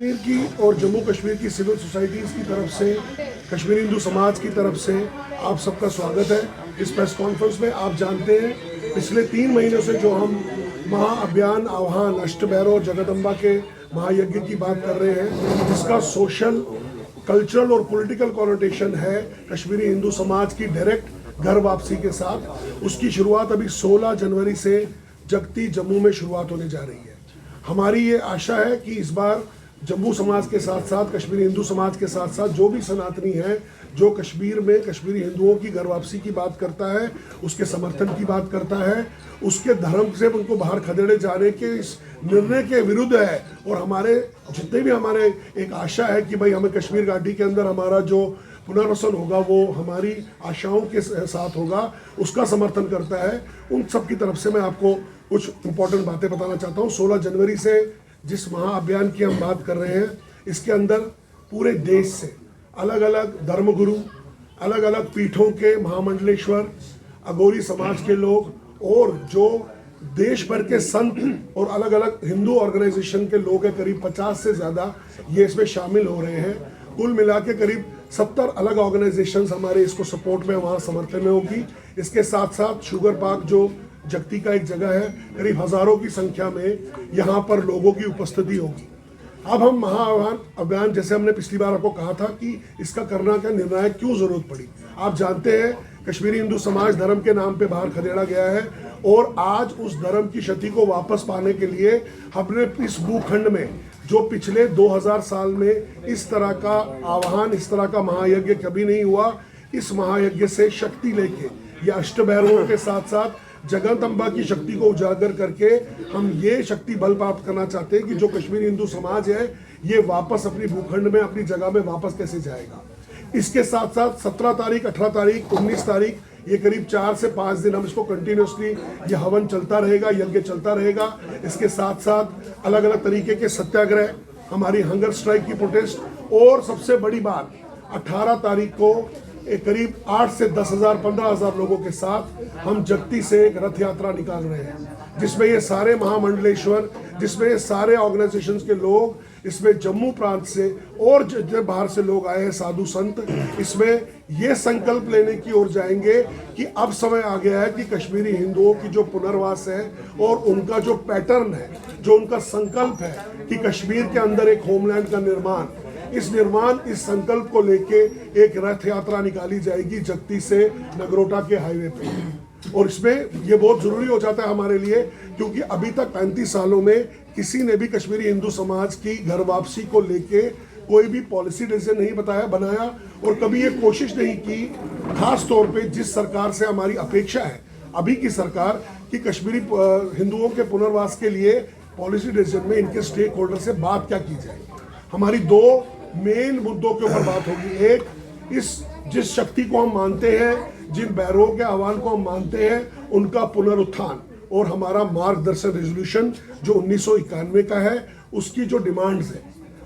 कश्मीर की और जम्मू कश्मीर की सिविल सोसाइटीज़ की तरफ से, कश्मीरी हिंदू समाज की तरफ से आप सबका स्वागत है इस प्रेस कॉन्फ्रेंस में। आप जानते हैं पिछले 3 महीनों से जो हम महाअभियान आह्वान अष्टभैरव जगदम्बा के महायज्ञ की बात कर रहे हैं, जिसका सोशल, कल्चरल और पॉलिटिकल कॉनोटेशन है कश्मीरी हिंदू समाज की डायरेक्ट घर वापसी के साथ। उसकी शुरुआत अभी 16 जनवरी से जगती जम्मू में शुरुआत होने जा रही है। हमारी ये आशा है कि इस बार जम्मू समाज के साथ साथ कश्मीरी हिंदू समाज के साथ साथ जो भी सनातनी है, जो कश्मीर में कश्मीरी हिंदुओं की घर वापसी की बात करता है, उसके समर्थन की बात करता है, उसके धर्म से उनको बाहर खदेड़े जाने के इस निर्णय के विरुद्ध है। और हमारे जितने भी हमारे एक आशा है कि भाई हमें कश्मीर घाटी के अंदर हमारा जो पुनर्वसन होगा वो हमारी आशाओं के साथ होगा, उसका समर्थन करता है। उन सब की तरफ से मैं आपको कुछ इंपॉर्टेंट बातें बताना चाहता हूँ। 16 जनवरी से जिस महाअभियान की हम बात कर रहे हैं, इसके अंदर पूरे देश से अलग अलग धर्मगुरु, अलग अलग पीठों के महामंडलेश्वर, अघोरी समाज के लोग और जो देश भर के संत और अलग अलग हिंदू ऑर्गेनाइजेशन के लोग हैं, करीब 50 से ज़्यादा ये इसमें शामिल हो रहे हैं। कुल मिला के करीब 70 अलग ऑर्गेनाइजेशंस हमारे इसको सपोर्ट में वहाँ समर्थन में होगी। इसके साथ साथ शुगर पार्क जो जगती का एक जगह है, करीब हजारों की संख्या में यहाँ पर लोगों की उपस्थिति होगी। अब हम महाअभियान, जैसे हमने पिछली बार आपको कहा था कि इसका करना क्या निर्णायक क्यों जरूरत पड़ी। आप जानते हैं कश्मीरी हिंदू समाज धर्म के नाम पे बाहर खदेड़ा गया है और आज उस धर्म की क्षति को वापस पाने के लिए हमने इस भूखंड में जो पिछले 2000 साल में इस तरह का आह्वान, इस तरह का महायज्ञ कभी नहीं हुआ, इस महायज्ञ से शक्ति लेके या अष्टभैरवों के साथ साथ जगदम्बा की शक्ति को उजागर करके हम ये शक्ति बल प्राप्त करना चाहते हैं कि जो कश्मीरी हिंदू समाज है ये वापस अपनी भूखंड में, अपनी जगह में वापस कैसे जाएगा। इसके साथ साथ 17 तारीख, 18 तारीख, 19 तारीख, ये करीब 4 से 5 दिन हम इसको कंटिन्यूसली ये हवन चलता रहेगा, यज्ञ चलता रहेगा। इसके साथ साथ अलग अलग तरीके के सत्याग्रह, हमारी हंगर स्ट्राइक की प्रोटेस्ट, और सबसे बड़ी बात 18 तारीख को करीब 8 से 10,000, 15,000 लोगों के साथ हम जगती से एक रथ यात्रा निकाल रहे हैं, जिसमें ये सारे महामंडलेश्वर, जिसमें ये सारे ऑर्गेनाइजेशंस के लोग, इसमें जम्मू प्रांत से और जितने बाहर से लोग आए हैं साधु संत, इसमें ये संकल्प लेने की ओर जाएंगे कि अब समय आ गया है कि कश्मीरी हिंदुओं की जो पुनर्वास है और उनका जो पैटर्न है, जो उनका संकल्प है कि कश्मीर के अंदर एक होमलैंड का निर्माण, इस संकल्प को लेके एक रथ यात्रा निकाली जाएगी जगती से नगरोटा के हाईवे पे। और इसमें ये बहुत जरूरी हो जाता है हमारे लिए, क्योंकि अभी तक 35 सालों में किसी ने भी कश्मीरी हिंदू समाज की घर वापसी को लेके कोई भी पॉलिसी डिसीजन नहीं बनाया और कभी ये कोशिश नहीं की, खास तौर पे जिस सरकार से हमारी अपेक्षा है अभी की सरकार कि कश्मीरी हिंदुओं के पुनर्वास के लिए पॉलिसी डिसीजन में इनके स्टेक होल्डर से बात क्या की जाए। हमारी 2 मेन मुद्दों के ऊपर बात होगी। एक, जिस शक्ति को हम मानते हैं, जिन भैरवों के आह्वान को हम मानते हैं, उनका पुनरुत्थान और हमारा मार्गदर्शन रेजोल्यूशन जो 1991 का है, उसकी जो डिमांड्स है,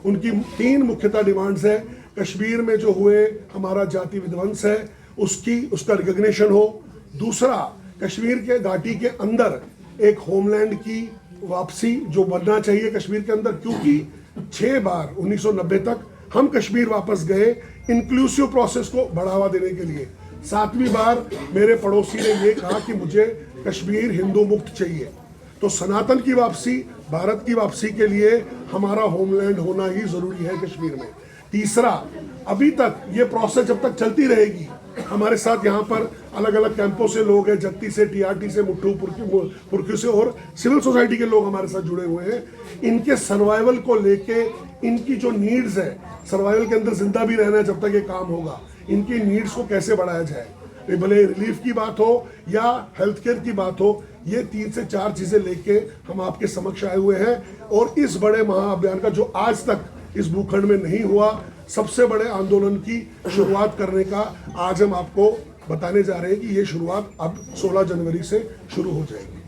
उनकी 3 मुख्यतः डिमांड्स है। कश्मीर में जो हुए हमारा जाति विध्वंस है उसका रिकग्निशन हो। दूसरा, कश्मीर के घाटी के अंदर एक होमलैंड की वापसी जो बनना चाहिए कश्मीर के अंदर, क्योंकि 6 बार 1990 तक हम कश्मीर वापस गए इंक्लूसिव प्रोसेस को बढ़ावा देने के लिए। 7वीं बार मेरे पड़ोसी ने ये कहा कि मुझे कश्मीर हिंदू मुक्त चाहिए। तो सनातन की वापसी, भारत की वापसी के लिए हमारा होमलैंड होना ही जरूरी है कश्मीर में। तीसरा, अभी तक ये प्रोसेस जब तक चलती रहेगी, हमारे साथ यहाँ पर अलग अलग कैंपों से लोग हैं, जगती से, टीआरटी से, मुट्ठू पुरक्यू से और सिविल सोसाइटी के लोग हमारे साथ जुड़े हुए हैं। इनके सर्वाइवल को लेके, इनकी जो नीड्स है, सर्वाइवल के अंदर जिंदा भी रहना है जब तक ये काम होगा, इनकी नीड्स को कैसे बढ़ाया जाए, भले रिलीफ की बात हो या हेल्थ केयर की बात हो, ये 3 से 4 चीजें लेके हम आपके समक्ष आए हुए हैं। और इस बड़े महाअभियान का जो आज तक इस भूखंड में नहीं हुआ, सबसे बड़े आंदोलन की शुरुआत करने का आज हम आपको बताने जा रहे हैं कि ये शुरुआत अब 16 जनवरी से शुरू हो जाएगी।